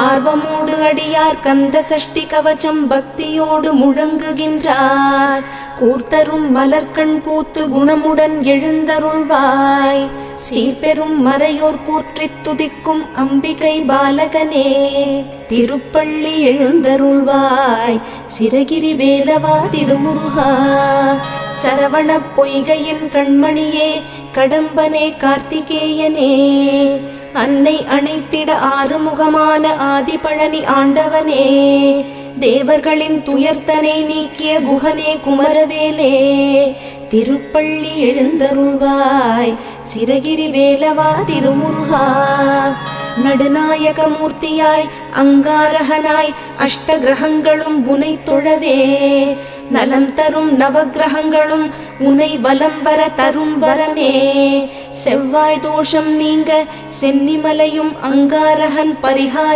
ஆர்வமோடு அடியார் கந்த சஷ்டி கவச்சம் பக்தியோடு முழங்குகின்றார். கூர்த்தரும் மலர்கண் பூத்து குணமுடன் எழுந்தருள்வாய். சீர்பெரும் மறையோர் போற்றித் துதிக்கும் அம்பிகை பாலகனே, திருப்பள்ளி எழுந்தருள்வாய். சிரகிரி வேலவா திருமுருகா, சரவண பொய்கையின் கண்மணியே, கடம்பனே கார்த்திகேயனே, அன்னை அணைத்திட ஆறுமுகமான ஆதிபழனி ஆண்டவனே, தேவர்களின் துயர்த்தனை நீக்கிய குகனே குமரவேலே, திருப்பள்ளி எழுந்தருள்வாய். சிரகிரி வேலவா திருமுருகா, நடுநாயக மூர்த்தியாய் அங்காரகனாய் அஷ்ட கிரகங்களும் உனை தொழவே, நலம் தரும் நவகிரகங்களும் உனை வலம் வர தரும் வரமே. செவ்வாய் தோஷம் நீங்க சென்னிமலையும் அங்காரகன் பரிகார